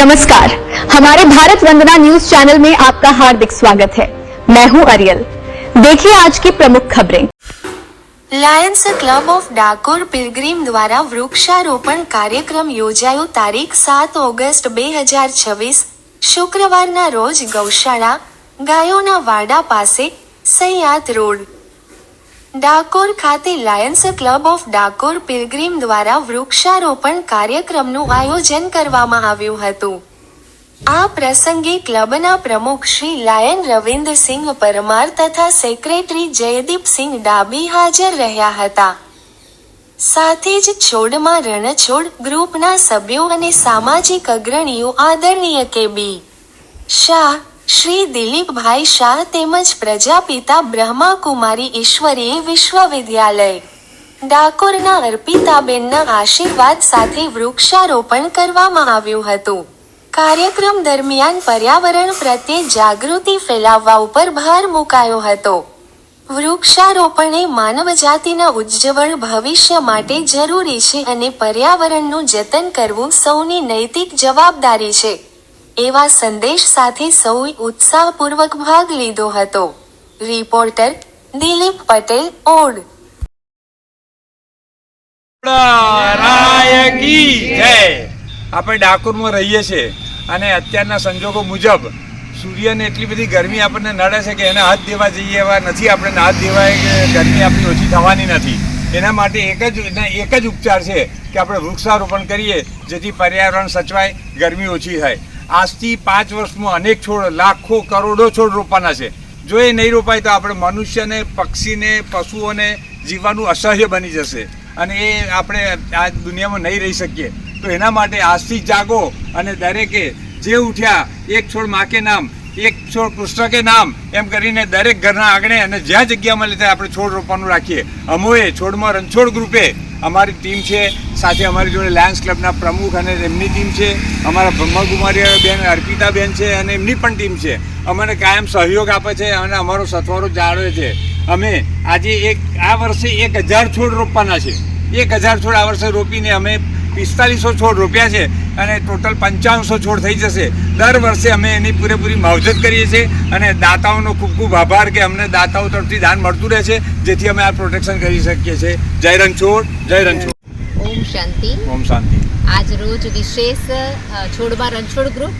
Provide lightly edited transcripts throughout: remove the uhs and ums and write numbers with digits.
नमस्कार, हमारे भारत वंदना news channel में आपका हार्दिक स्वागत है। मैं हूं अरियल। देखिए आज की प्रमुख खबरें। Lions Club of Dakor pilgrim द्वारा वृक्षारोपण कार्यक्रम योजायो तारीख 7 ऑगस्ट 2026 शुक्रवाરના રોજ ગૌશાળા ગાયોના વાડા પાસે સૈયાદ રોડ ડાકોર ખાતે લાયન્સ ક્લબ ઓફ ડાકોર પિલગ્રીમ દ્વારા વૃક્ષારોપણ કાર્યક્રમનું આયોજન કરવામાં આવ્યું હતું। આ પ્રસંગે ક્લબના પ્રમુખ શ્રી લાયન રવિન્દ્રસિંહ પરમાર તથા સેક્રેટરી જયદીપસિંહ ડાબી હાજર રહ્યા હતા। સાથે જ છોડમાં રણછોડ ગ્રુપના સભ્યો અને સામાજિક અગ્રણીઓ આદરણીય કે.બી. શાહ, શ્રી દિલીપભાઈ શાહ તેમજ પ્રજાપિતા બ્રહ્માકુમારી ઈશ્વરીય વિશ્વવિદ્યાલય ડાકોરના અર્પિતાબેનના આશીર્વાદ સાથે વૃક્ષારોપણ કરવામાં આવ્યું હતું। કાર્યક્રમ દરમિયાન પર્યાવરણ પ્રત્યે જાગૃતિ ફેલાવવા ઉપર ભાર મુકાયો હતો। વૃક્ષારોપણ એ માનવજાતિના ઉજ્જવળ ભવિષ્ય માટે જરૂરી છે અને પર્યાવરણનું જતન કરવું સૌની નૈતિક જવાબદારી છે એવા સંદેશ સાથે સૌએ ઉત્સાહપૂર્વક ભાગ લીધો હતો। Reporter Dilip Patel, odd. આપણે ડાકોરમાં રહીએ છીએ અને અત્યારના સંજોગો મુજબ સૂર્યને એટલી બધી ગરમી આપણને નડે છે કે એને હાથ દેવા જઈએ એવા નથી। આપણે હાથ દેવાય કે ગરમી આપણી ઓછી થવાની નથી। એના માટે એક જ ઉપચાર છે કે આપણે વૃક્ષારોપણ કરીએ જેથી પર્યાવરણ સચવાય, ગરમી ઓછી થાય। આજથી 5 વર્ષમાં અનેક છોડ, લાખો કરોડો છોડ રોપવાના છે। જો એ નહીં રોપાય તો આપણે મનુષ્યને, પક્ષીને, પશુઓને જીવવાનું અસહ્ય બની જશે અને એ આપણે આ દુનિયામાં નહીં રહી શકીએ। તો એના માટે આજથી જાગો અને દરેકે જે ઉઠ્યા એક છોડ માં કે નામ, એક છોડ કૃષ્ણ કે નામ એમ કરીને દરેક ઘરના આંગણે અને જ્યાં જગ્યામાં લીધે આપણે છોડ રોપવાનું રાખીએ। અમોએ છોડમાં રણછોડ ગ્રુપે અમારી ટીમ છે, સાથે અમારી જોડે લાયન્સ ક્લબના પ્રમુખ અને એમની ટીમ છે, અમારા બ્રહ્માકુમારી બેન અર્પિતાબેન છે અને એમની પણ ટીમ છે, અમને કાયમ સહયોગ આપે છે અને અમારો સથવારો જાળવે છે। અમે આજે આ વર્ષે 1000 છોડ રોપવાના છે। 1000 છોડ આ વર્ષે રોપીને અમે 4500 છોડ રોપ્યા છે અને ટોટલ 5500 છોડ થઈ જશે। દર વર્ષે અમે એની પૂરેપૂરી માવજત કરીએ છીએ અને દાતાઓનો ખૂબ ખૂબ આભાર કે અમને દાતાઓ તરફથી દાન મળતું રહે છે જેથી અમે આ પ્રોટેક્શન કરી શકીએ છીએ। જય રણછોડ, જય રણછોડ। ઓમ શાંતિ, ઓમ શાંતિ। આજ રોજ વિશેષ છોડમાં રણછોડ ગ્રુપ,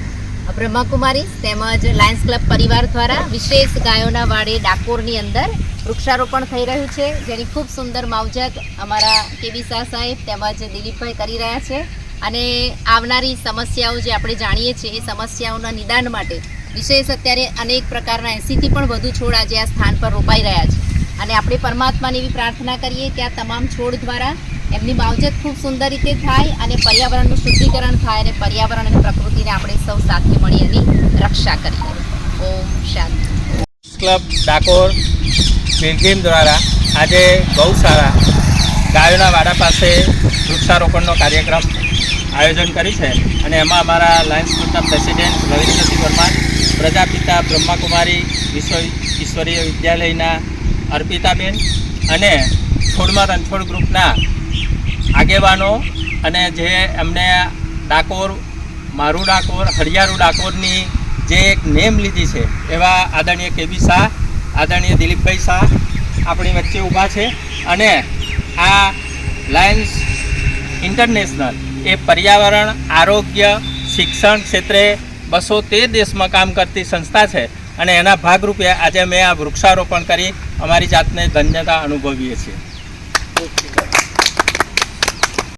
બ્રહ્માકુમારી તેમજ લાયન્સ ક્લબ પરિવાર દ્વારા વિશેષ ગાયોના વાડે ડાકોરની અંદર વૃક્ષારોપણ થઈ રહ્યું છે, જેની ખૂબ સુંદર માવજત અમારા કે.બી. શાહ સાહેબ તેમજ દિલીપભાઈ કરી રહ્યા છે અને આવનારી સમસ્યાઓ જે આપણે જાણીએ છીએ એ સમસ્યાઓના નિદાન માટે વિશેષ અત્યારે અનેક પ્રકારના 80થી પણ વધુ છોડ આજે આ સ્થાન પર રોપાઈ રહ્યા છે અને આપણે પરમાત્માને એવી પ્રાર્થના કરીએ કે આ તમામ છોડ દ્વારા એમની માવજત ખૂબ સુંદર રીતે થાય અને પર્યાવરણનું શુદ્ધિકરણ થાય અને પર્યાવરણ અને પ્રકૃતિને આપણે સૌ સાથે મળી એની રક્ષા કરીએ। ઓમ શાંતિ। ક્લબ ડાકોર પિલગ્રીમ દ્વારા આજે ગૌશાળા ગાયોના વાડા પાસે વૃક્ષારોપણનો કાર્યક્રમ આયોજન કર્યું છે અને એમાં અમારા લાયન્સ ક્લબના પ્રેસિડેન્ટ રવિન્દ્રસિંહ પરમાર, પ્રજાપિતા બ્રહ્માકુમારી ઈશ્વરીય વિદ્યાલયના અર્પિતાબેન અને છોડમાં રણછોડ ગ્રુપના આગેવાનો અને જે એમને ડાકોર, મારું ડાકોર, હરિયાળું ડાકોરની જે એક નેમ લીધી છે એવા આદરણીય કે.બી. શાહ, આદરણીય દિલીપભાઈ શાહ આપણી વચ્ચે ઊભા છે અને આ લાયન્સ ઇન્ટરનેશનલ એ પર્યાવરણ, આરોગ્ય, શિક્ષણ ક્ષેત્રે 213 દેશમાં કામ કરતી સંસ્થા છે અને એના ભાગરૂપે આજે મેં આ વૃક્ષારોપણ કરી અમારી જાતને ધન્યતા અનુભવીએ છીએ।